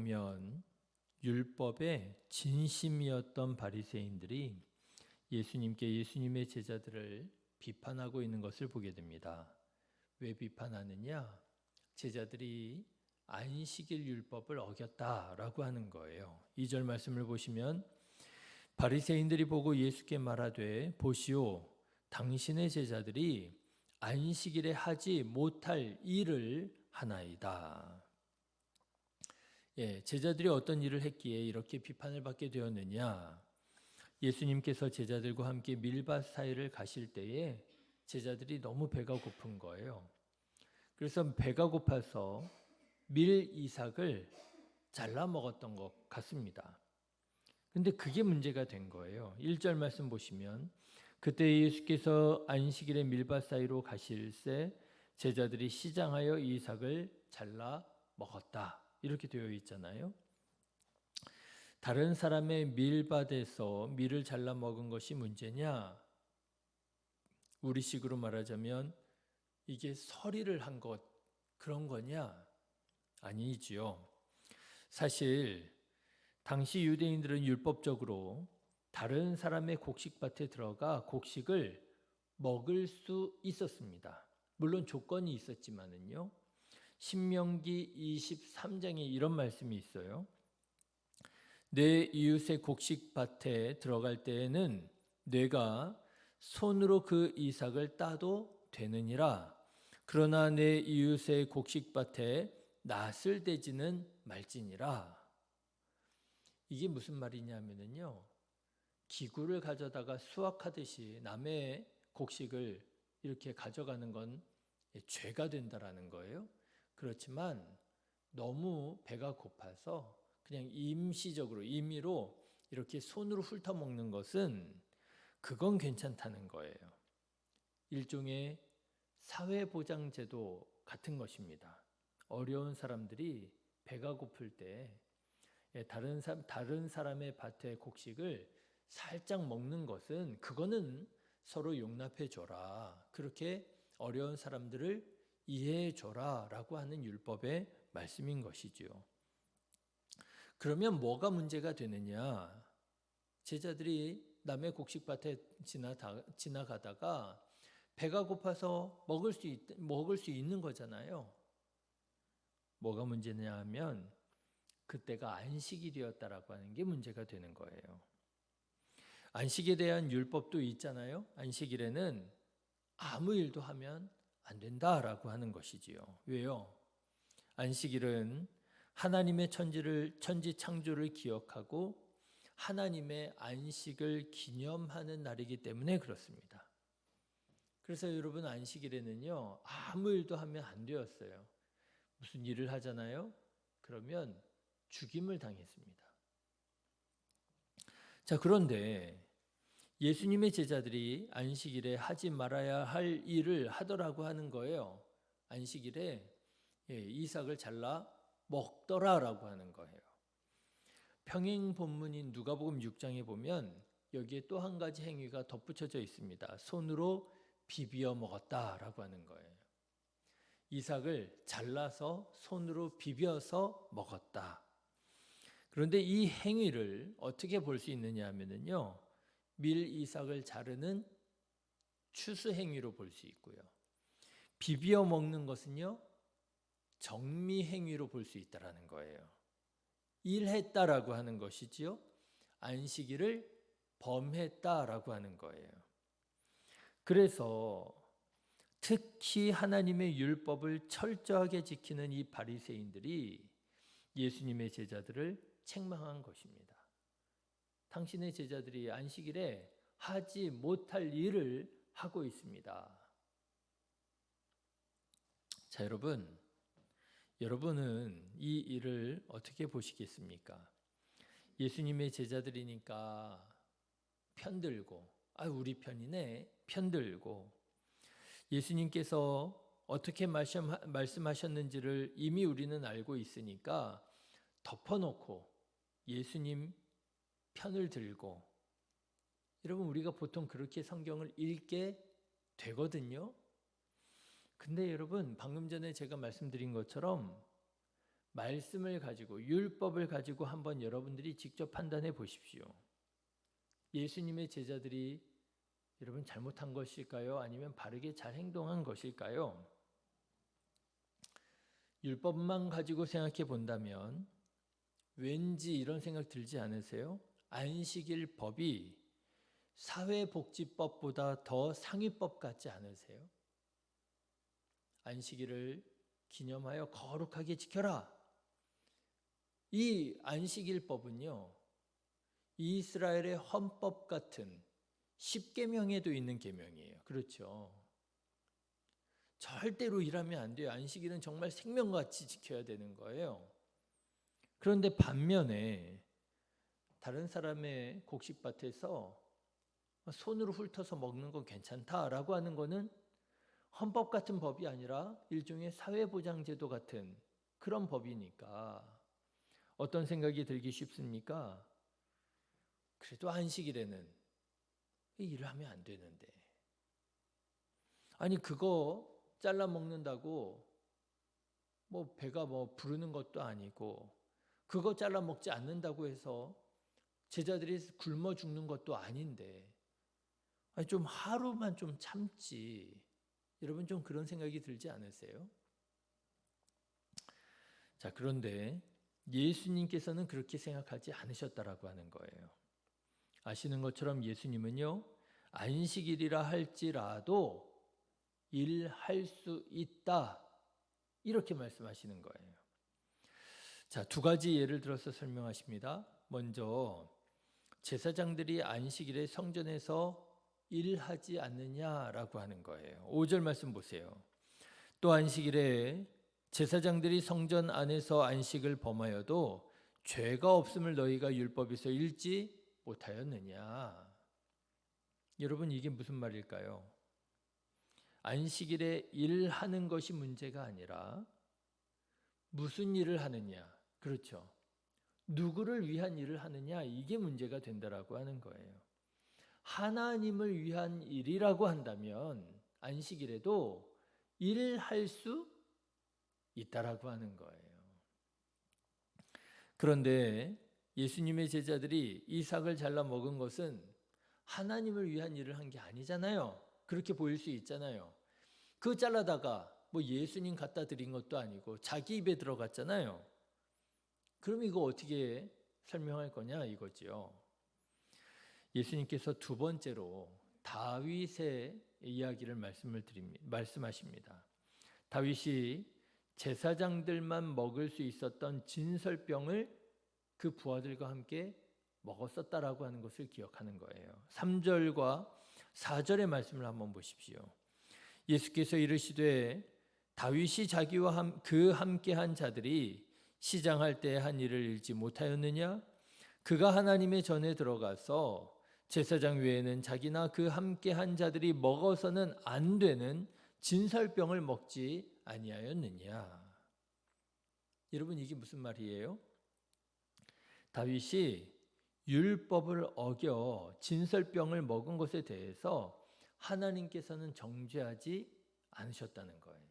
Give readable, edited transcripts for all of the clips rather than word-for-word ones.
보면 율법의 진심이었던 바리새인들이 예수님의 제자들을 비판하고 있는 것을 보게 됩니다. 왜 비판하느냐? 제자들이 안식일 율법을 어겼다라고 하는 거예요. 2절 말씀을 보시면 바리새인들이 보고 예수께 말하되 보시오 당신의 제자들이 안식일에 하지 못할 일을 하나이다. 제자들이 어떤 일을 했기에 이렇게 비판을 받게 되었느냐? 예수님께서 제자들과 함께 밀밭 사이를 가실 때에 제자들이 너무 배가 고픈 거예요. 그래서 배가 고파서 밀 이삭을 잘라 먹었던 것 같습니다. 근데 그게 문제가 된 거예요. 1절 말씀 보시면 그때 예수께서 안식일에 밀밭 사이로 가실새 제자들이 시장하여 이삭을 잘라 먹었다. 이렇게 되어 있잖아요. 다른 사람의 밀밭에서 밀을 잘라 먹은 것이 문제냐? 우리식으로 말하자면 이게 서리를 한 것 그런 거냐? 아니지요. 사실 당시 유대인들은 율법적으로 다른 사람의 곡식밭에 들어가 곡식을 먹을 수 있었습니다. 물론 조건이 있었지만은요. 신명기 23장에 이런 말씀이 있어요. 내 이웃의 곡식밭에 들어갈 때에는 내가 손으로 그 이삭을 따도 되느니라. 그러나 내 이웃의 곡식밭에 낫을 대지는 말지니라. 이게 무슨 말이냐면요. 기구를 가져다가 수확하듯이 남의 곡식을 이렇게 가져가는 건 죄가 된다라는 거예요. 그렇지만 너무 배가 고파서 그냥 임시적으로 임의로 이렇게 손으로 훑어먹는 것은 그건 괜찮다는 거예요. 일종의 사회보장제도 같은 것입니다. 어려운 사람들이 배가 고플 때 다른 사람의 밭의 곡식을 살짝 먹는 것은 그거는 서로 용납해 줘라. 그렇게 어려운 사람들을 이해해 줘라 라고 하는 율법의 말씀인 것이지요. 그러면 뭐가 문제가 되느냐? 제자들이 남의 곡식밭에 지나가다가 배가 고파서 먹을 수 있는 거잖아요. 뭐가 문제냐 하면 그때가 안식일이었다라고 하는 게 문제가 되는 거예요. 안식에 대한 율법도 있잖아요. 안식일에는 아무 일도 하면 안 된다라고 하는 것이지요. 왜요? 안식일은 하나님의 천지 창조를 기억하고 하나님의 안식을 기념하는 날이기 때문에 그렇습니다. 그래서 여러분 안식일에는요. 아무 일도 하면 안 되었어요. 무슨 일을 하잖아요. 그러면 죽임을 당했습니다. 자, 그런데 예수님의 제자들이 안식일에 하지 말아야 할 일을 하더라고 하는 거예요. 안식일에 이삭을 잘라 먹더라라고 하는 거예요. 평행 본문인 누가복음 6장에 보면 여기에 또 한 가지 행위가 덧붙여져 있습니다. 손으로 비비어 먹었다라고 하는 거예요. 이삭을 잘라서 손으로 비벼서 먹었다. 그런데 이 행위를 어떻게 볼 수 있느냐 하면요. 밀 이삭을 자르는 추수 행위로 볼 수 있고요. 비벼 먹는 것은요. 정미 행위로 볼 수 있다라는 거예요. 일했다라고 하는 것이지요. 안식일을 범했다라고 하는 거예요. 그래서 특히 하나님의 율법을 철저하게 지키는 이 바리새인들이 예수님의 제자들을 책망한 것입니다. 당신의 제자들이 안식일에 하지 못할 일을 하고 있습니다. 자, 여러분은 이 일을 어떻게 보시겠습니까? 예수님의 제자들이니까 편들고, 우리 편이네, 편들고, 예수님께서 어떻게 말씀하셨는지를 이미 우리는 알고 있으니까 덮어놓고 예수님 편을 들고, 여러분 우리가 보통 그렇게 성경을 읽게 되거든요. 근데 여러분 방금 전에 제가 말씀드린 것처럼 말씀을 가지고 율법을 가지고 한번 여러분들이 직접 판단해 보십시오. 예수님의 제자들이 여러분 잘못한 것일까요? 아니면 바르게 잘 행동한 것일까요? 율법만 가지고 생각해 본다면 왠지 이런 생각 들지 않으세요? 안식일 법이 사회복지법보다 더 상위법 같지 않으세요? 안식일을 기념하여 거룩하게 지켜라. 이 안식일법은요, 이스라엘의 헌법 같은 10계명에도 있는 계명이에요. 그렇죠? 절대로 일하면 안 돼요. 안식일은 정말 생명같이 지켜야 되는 거예요. 그런데 반면에 다른 사람의 곡식밭에서 손으로 훑어서 먹는 건 괜찮다라고 하는 거는 헌법 같은 법이 아니라 일종의 사회보장제도 같은 그런 법이니까 어떤 생각이 들기 쉽습니까? 그래도 안식일에는 일을 하면 안 되는데. 아니 그거 잘라 먹는다고 뭐 배가 뭐 부르는 것도 아니고 그거 잘라 먹지 않는다고 해서 제자들이 굶어 죽는 것도 아닌데 아니 좀 하루만 좀 참지. 여러분 좀 그런 생각이 들지 않으세요? 자, 그런데 예수님께서는 그렇게 생각하지 않으셨다라고 하는 거예요. 아시는 것처럼 예수님은요, 안식일이라 할지라도 일할 수 있다. 이렇게 말씀하시는 거예요. 자, 두 가지 예를 들어서 설명하십니다. 먼저 제사장들이 안식일에 성전에서 일하지 않느냐라고 하는 거예요. 5절 말씀 보세요. 또 안식일에 제사장들이 성전 안에서 안식을 범하여도 죄가 없음을 너희가 율법에서 읽지 못하였느냐. 여러분 이게 무슨 말일까요? 안식일에 일하는 것이 문제가 아니라 무슨 일을 하느냐. 그렇죠. 누구를 위한 일을 하느냐 이게 문제가 된다라고 하는 거예요. 하나님을 위한 일이라고 한다면 안식일에도 일할 수 있다라고 하는 거예요. 그런데 예수님의 제자들이 이삭을 잘라 먹은 것은 하나님을 위한 일을 한 게 아니잖아요. 그렇게 보일 수 있잖아요. 그 잘라다가 뭐 예수님 갖다 드린 것도 아니고 자기 입에 들어갔잖아요. 그럼 이거 어떻게 설명할 거냐 이거지요. 예수님께서 두 번째로 다윗의 이야기를 말씀하십니다. 다윗이 제사장들만 먹을 수 있었던 진설병을 그 부하들과 함께 먹었었다라고 하는 것을 기억하는 거예요. 3절과 4절의 말씀을 한번 보십시오. 예수께서 이르시되 다윗이 자기와 함께한 자들이 시장할 때 한 일을 잃지 못하였느냐? 그가 하나님의 전에 들어가서 제사장 외에는 자기나 그 함께한 자들이 먹어서는 안 되는 진설병을 먹지 아니하였느냐? 여러분 이게 무슨 말이에요? 다윗이 율법을 어겨 진설병을 먹은 것에 대해서 하나님께서는 정죄하지 않으셨다는 거예요.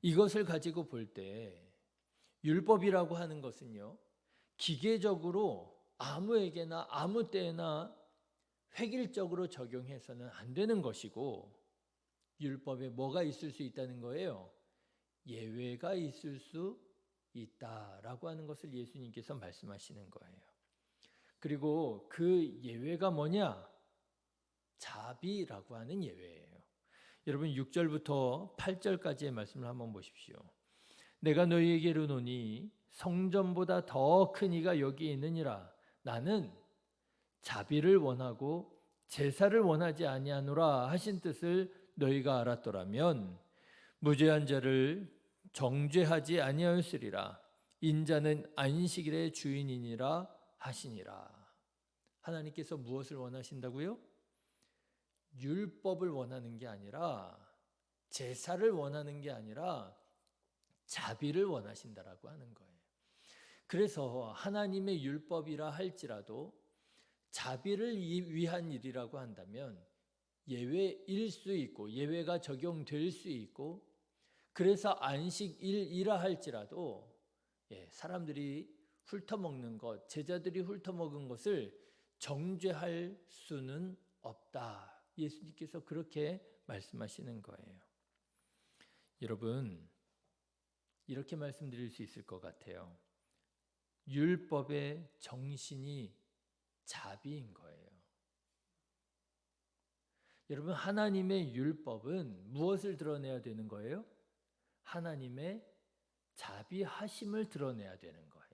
이것을 가지고 볼 때 율법이라고 하는 것은요, 기계적으로 아무에게나 아무 때나 획일적으로 적용해서는 안 되는 것이고, 율법에 뭐가 있을 수 있다는 거예요? 예외가 있을 수 있다라고 하는 것을 예수님께서 말씀하시는 거예요. 그리고 그 예외가 뭐냐? 자비라고 하는 예외예요. 여러분 6절부터 8절까지의 말씀을 한번 보십시오. 내가 너희에게 이르노니 성전보다 더 큰 이가 여기 있느니라. 나는 자비를 원하고 제사를 원하지 아니하노라 하신 뜻을 너희가 알았더라면 무죄한 자를 정죄하지 아니하였으리라. 인자는 안식일의 주인이니라 하시니라. 하나님께서 무엇을 원하신다고요? 율법을 원하는 게 아니라, 제사를 원하는 게 아니라 자비를 원하신다라고 하는 거예요. 그래서 하나님의 율법이라 할지라도 자비를 위한 일이라고 한다면 예외일 수 있고 예외가 적용될 수 있고, 그래서 안식일이라 할지라도 사람들이 훑어먹는 것, 제자들이 훑어먹은 것을 정죄할 수는 없다. 예수님께서 그렇게 말씀하시는 거예요. 여러분, 이렇게 말씀드릴 수 있을 것 같아요. 율법의 정신이 자비인 거예요. 여러분, 하나님의 율법은 무엇을 드러내야 되는 거예요? 하나님의 자비하심을 드러내야 되는 거예요.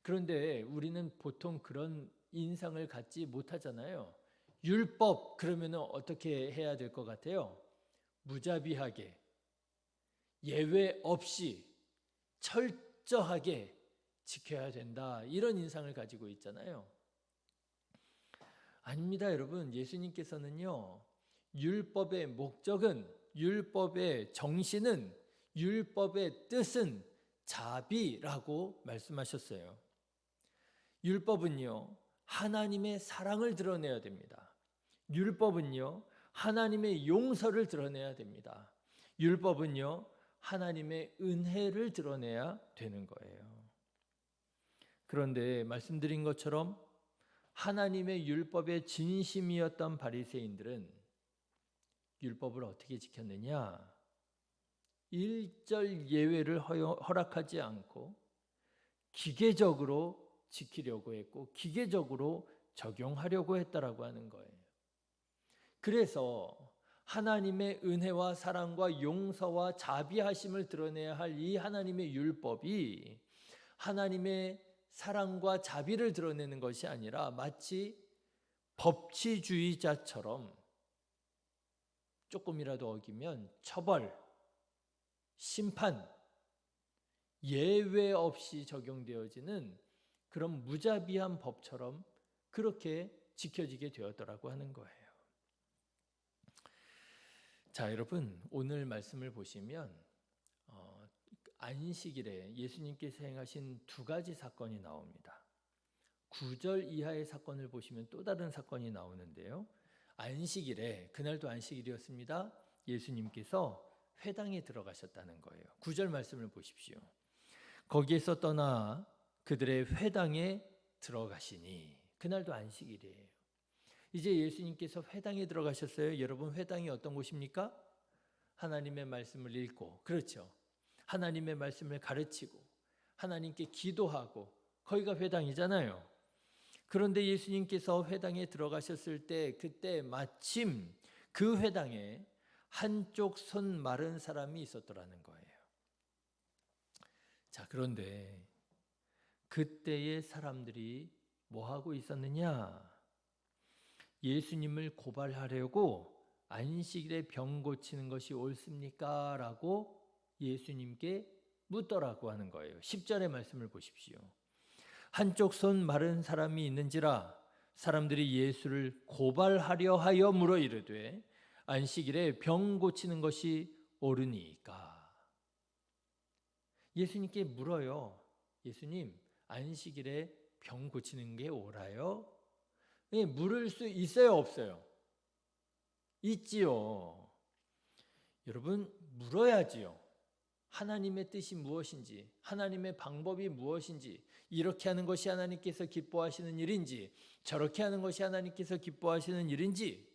그런데 우리는 보통 그런 인상을 갖지 못하잖아요. 율법 그러면 어떻게 해야 될 것 같아요? 무자비하게, 예외 없이 철저하게 지켜야 된다. 이런 인상을 가지고 있잖아요. 아닙니다, 여러분. 예수님께서는요, 율법의 목적은, 율법의 정신은, 율법의 뜻은 자비라고 말씀하셨어요. 율법은요, 하나님의 사랑을 드러내야 됩니다. 율법은요, 하나님의 용서를 드러내야 됩니다. 율법은요, 하나님의 은혜를 드러내야 되는 거예요. 그런데 말씀드린 것처럼 하나님의 율법의 진심이었던 바리새인들은 율법을 어떻게 지켰느냐? 일절 예외를 허락하지 않고 기계적으로 지키려고 했고 기계적으로 적용하려고 했다라고 하는 거예요. 그래서 하나님의 은혜와 사랑과 용서와 자비하심을 드러내야 할 이 하나님의 율법이 하나님의 사랑과 자비를 드러내는 것이 아니라 마치 법치주의자처럼 조금이라도 어기면 처벌, 심판, 예외 없이 적용되어지는 그런 무자비한 법처럼 그렇게 지켜지게 되었더라고 하는 거예요. 자, 여러분, 오늘 말씀을 보시면 안식일에 예수님께서 행하신 두 가지 사건이 나옵니다. 9절 이하의 사건을 보시면 또 다른 사건이 나오는데요. 안식일에, 그날도 안식일이었습니다. 예수님께서 회당에 들어가셨다는 거예요. 9절 말씀을 보십시오. 거기에서 떠나 그들의 회당에 들어가시니, 그날도 안식일이에요. 이제 예수님께서 회당에 들어가셨어요. 여러분, 회당이 어떤 곳입니까? 하나님의 말씀을 읽고, 그렇죠, 하나님의 말씀을 가르치고 하나님께 기도하고, 거기가 회당이잖아요. 그런데 예수님께서 회당에 들어가셨을 때 그때 마침 그 회당에 한쪽 손 마른 사람이 있었더라는 거예요. 자, 그런데 그때의 사람들이 뭐 하고 있었느냐? 예수님을 고발하려고 안식일에 병 고치는 것이 옳습니까? 라고 예수님께 묻더라고 하는 거예요. 10절의 말씀을 보십시오. 한쪽 손 마른 사람이 있는지라 사람들이 예수를 고발하려 하여 물어 이르되 안식일에 병 고치는 것이 옳으니까. 예수님께 물어요. 예수님, 안식일에 병 고치는 게 옳아요? 물을 수 있어요, 없어요? 있지요. 여러분, 물어야지요. 하나님의 뜻이 무엇인지, 하나님의 방법이 무엇인지, 이렇게 하는 것이 하나님께서 기뻐하시는 일인지, 저렇게 하는 것이 하나님께서 기뻐하시는 일인지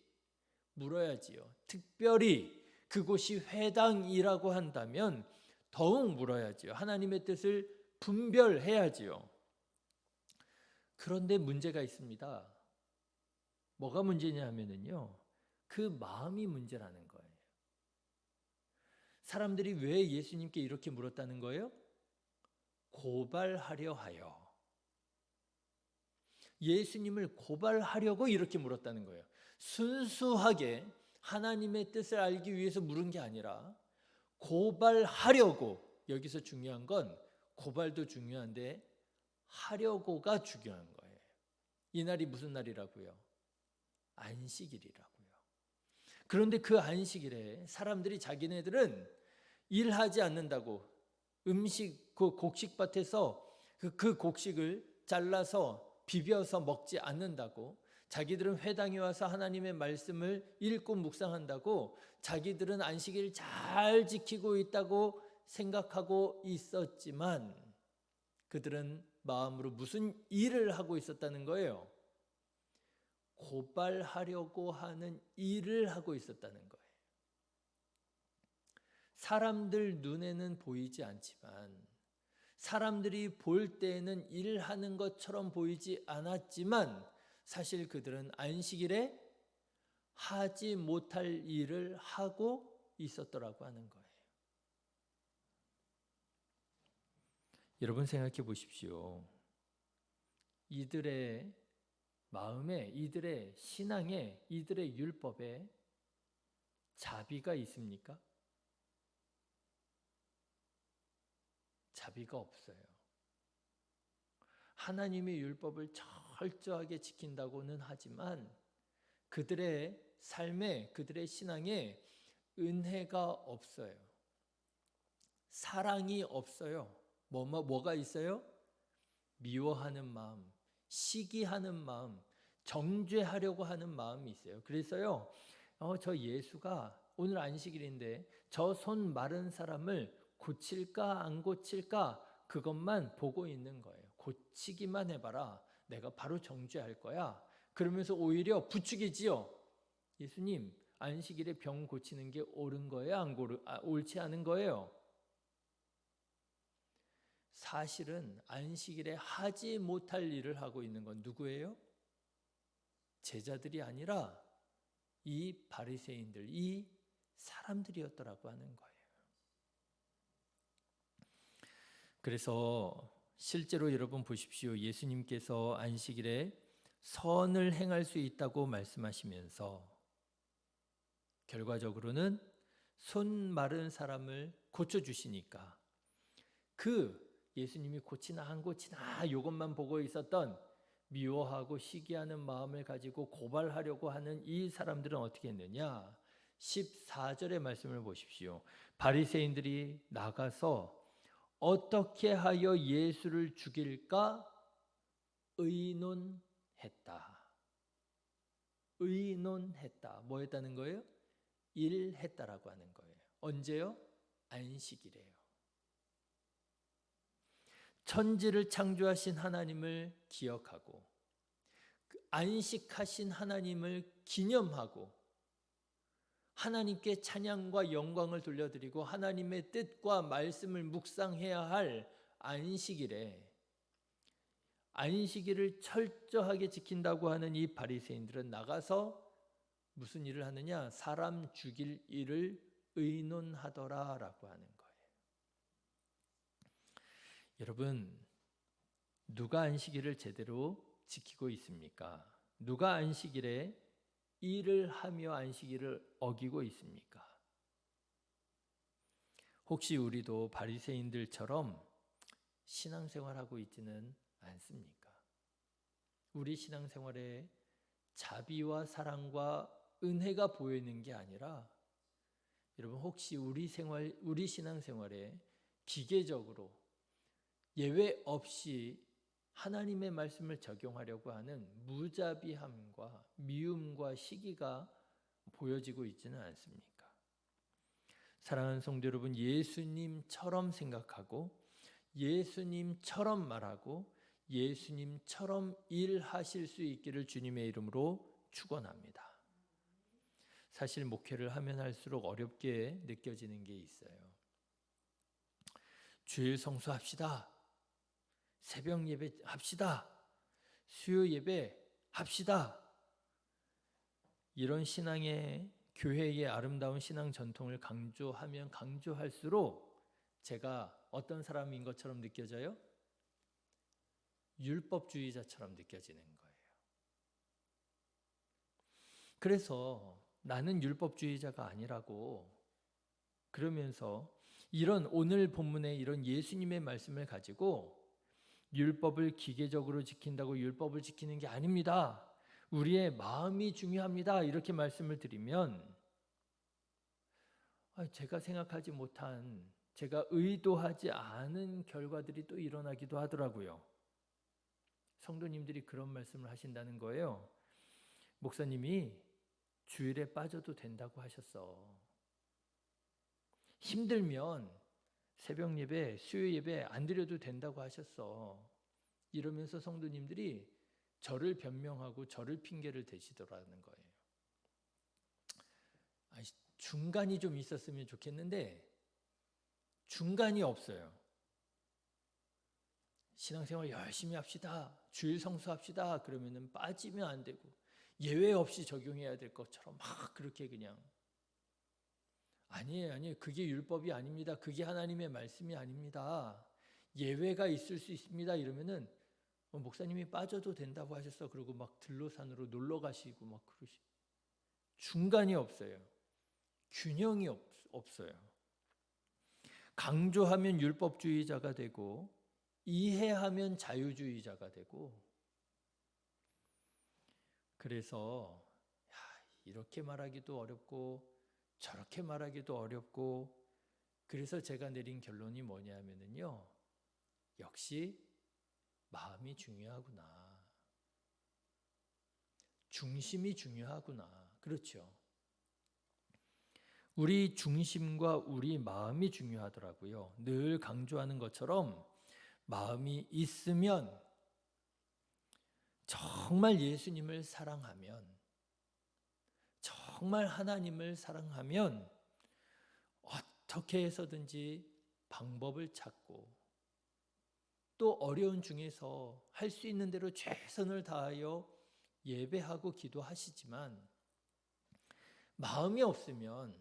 물어야지요. 특별히 그곳이 회당이라고 한다면 더욱 물어야지요. 하나님의 뜻을 분별해야지요. 그런데 문제가 있습니다. 뭐가 문제냐 하면은요, 그 마음이 문제라는 거예요. 사람들이 왜 예수님께 이렇게 물었다는 거예요? 고발하려 하여. 예수님을 고발하려고 이렇게 물었다는 거예요. 순수하게 하나님의 뜻을 알기 위해서 물은 게 아니라 고발하려고. 여기서 중요한 건 고발도 중요한데 하려고가 중요한 거예요. 이 날이 무슨 날이라고요? 안식일이라고요. 그런데 그 안식일에 사람들이 자기네들은 일하지 않는다고, 음식, 그 곡식밭에서 그 곡식을 잘라서 비벼서 먹지 않는다고, 자기들은 회당에 와서 하나님의 말씀을 읽고 묵상한다고 자기들은 안식일을 잘 지키고 있다고 생각하고 있었지만 그들은 마음으로 무슨 일을 하고 있었다는 거예요? 고발하려고 하는 일을 하고 있었다는 거예요. 사람들 눈에는 보이지 않지만, 사람들이 볼 때에는 일하는 것처럼 보이지 않았지만 사실 그들은 안식일에 하지 못할 일을 하고 있었더라고 하는 거예요. 여러분 생각해 보십시오. 이들의 마음에, 이들의 신앙에, 이들의 율법에 자비가 있습니까? 자비가 없어요. 하나님의 율법을 철저하게 지킨다고는 하지만 그들의 삶에, 그들의 신앙에 은혜가 없어요. 사랑이 없어요. 뭐가 있어요? 미워하는 마음, 시기하는 마음, 정죄하려고 하는 마음이 있어요. 그래서요, 저 예수가 오늘 안식일인데 저 손 마른 사람을 고칠까 안 고칠까 그것만 보고 있는 거예요. 고치기만 해봐라. 내가 바로 정죄할 거야. 그러면서 오히려 부추기지요. 예수님, 안식일에 병 고치는 게 옳은 거예요? 옳지 않은 거예요? 사실은 안식일에 하지 못할 일을 하고 있는 건 누구예요? 제자들이 아니라 이 바리새인들, 이 사람들이었더라고 하는 거예요. 그래서 실제로 여러분 보십시오. 예수님께서 안식일에 선을 행할 수 있다고 말씀하시면서 결과적으로는 손 마른 사람을 고쳐주시니까 그 예수님이 고치나 안 고치나 이것만 보고 있었던 미워하고 시기하는 마음을 가지고 고발하려고 하는 이 사람들은 어떻게 했느냐? 14절의 말씀을 보십시오. 바리새인들이 나가서 어떻게 하여 예수를 죽일까 의논했다. 의논했다. 뭐 했다는 거예요? 일했다라고 하는 거예요. 언제요? 안식일이에요. 천지를 창조하신 하나님을 기억하고 안식하신 하나님을 기념하고 하나님께 찬양과 영광을 돌려드리고 하나님의 뜻과 말씀을 묵상해야 할 안식일에 안식일을 철저하게 지킨다고 하는 이 바리새인들은 나가서 무슨 일을 하느냐? 사람 죽일 일을 의논하더라라고 하는 거예요. 여러분, 누가 안식일을 제대로 지키고 있습니까? 누가 안식일에 일을 하며 안식일을 어기고 있습니까? 혹시 우리도 바리새인들처럼 신앙생활하고 있지는 않습니까? 우리 신앙생활에 자비와 사랑과 은혜가 보이는 게 아니라 여러분 혹시 우리 신앙생활에 기계적으로 예외 없이 하나님의 말씀을 적용하려고 하는 무자비함과 미움과 시기가 보여지고 있지는 않습니까? 사랑하는 성도 여러분, 예수님처럼 생각하고 예수님처럼 말하고 예수님처럼 일하실 수 있기를 주님의 이름으로 축원합니다. 사실 목회를 하면 할수록 어렵게 느껴지는 게 있어요. 주일 성수합시다. 새벽 예배 합시다. 수요 예배 합시다. 이런 신앙의 교회의 아름다운 신앙 전통을 강조하면 강조할수록 제가 어떤 사람인 것처럼 느껴져요? 율법주의자처럼 느껴지는 거예요. 그래서 나는 율법주의자가 아니라고 그러면서 이런 오늘 본문의 이런 예수님의 말씀을 가지고 율법을 기계적으로 지킨다고 율법을 지키는 게 아닙니다. 우리의 마음이 중요합니다. 이렇게 말씀을 드리면 제가 생각하지 못한, 제가 의도하지 않은 결과들이 또 일어나기도 하더라고요. 성도님들이 그런 말씀을 하신다는 거예요. 목사님이 주일에 빠져도 된다고 하셨어. 힘들면 새벽 예배, 수요 예배 안 드려도 된다고 하셨어. 이러면서 성도님들이 저를 변명하고 저를 핑계를 대시더라는 거예요. 중간이 좀 있었으면 좋겠는데 중간이 없어요. 신앙생활 열심히 합시다. 주일 성수합시다. 그러면은 빠지면 안 되고 예외 없이 적용해야 될 것처럼 막 그렇게 그냥 아니에요. 그게 율법이 아닙니다. 그게 하나님의 말씀이 아닙니다. 예외가 있을 수 있습니다. 이러면은 목사님이 빠져도 된다고 하셨어. 그리고 막 들로산으로 놀러 가시고 막 그러시. 중간이 없어요. 균형이 없어요. 강조하면 율법주의자가 되고 이해하면 자유주의자가 되고. 그래서 이렇게 말하기도 어렵고 저렇게 말하기도 어렵고, 그래서 제가 내린 결론이 뭐냐면요, 역시 마음이 중요하구나. 중심이 중요하구나. 그렇죠. 우리 중심과 우리 마음이 중요하더라고요. 늘 강조하는 것처럼 마음이 있으면, 정말 예수님을 사랑하면, 정말 하나님을 사랑하면 어떻게 해서든지 방법을 찾고 또 어려운 중에서 할 수 있는 대로 최선을 다하여 예배하고 기도하시지만, 마음이 없으면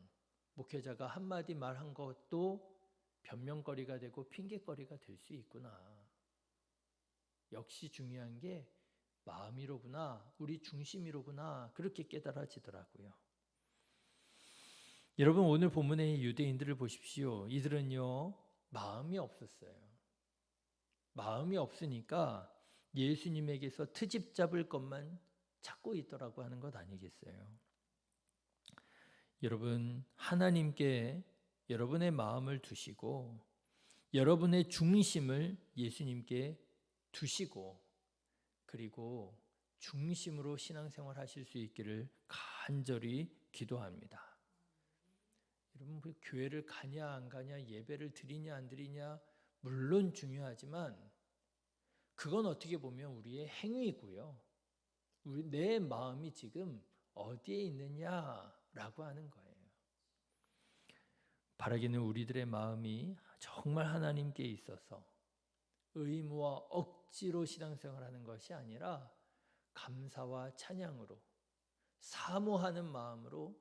목회자가 한마디 말한 것도 변명거리가 되고 핑계거리가 될 수 있구나. 역시 중요한 게 마음이로구나, 우리 중심이로구나, 그렇게 깨달아지더라고요. 여러분, 오늘 본문의 유대인들을 보십시오. 이들은요, 마음이 없었어요. 마음이 없으니까 예수님에게서 트집 잡을 것만 찾고 있더라고 하는 것 아니겠어요? 여러분, 하나님께 여러분의 마음을 두시고 여러분의 중심을 예수님께 두시고, 그리고 중심으로 신앙생활 하실 수 있기를 간절히 기도합니다. 여러분, 교회를 가냐 안 가냐, 예배를 드리냐 안 드리냐 물론 중요하지만 그건 어떻게 보면 우리의 행위고요. 내 마음이 지금 어디에 있느냐라고 하는 거예요. 바라기는 우리들의 마음이 정말 하나님께 있어서 의무와 억지로 신앙생활하는 것이 아니라 감사와 찬양으로, 사모하는 마음으로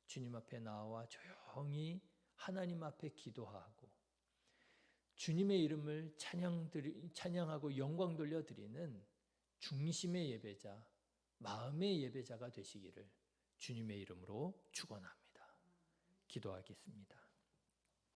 주님 앞에 나와 조용히 하나님 앞에 기도하고 주님의 이름을 찬양하고 영광 돌려드리는 중심의 예배자, 마음의 예배자가 되시기를 주님의 이름으로 축원합니다. 기도하겠습니다.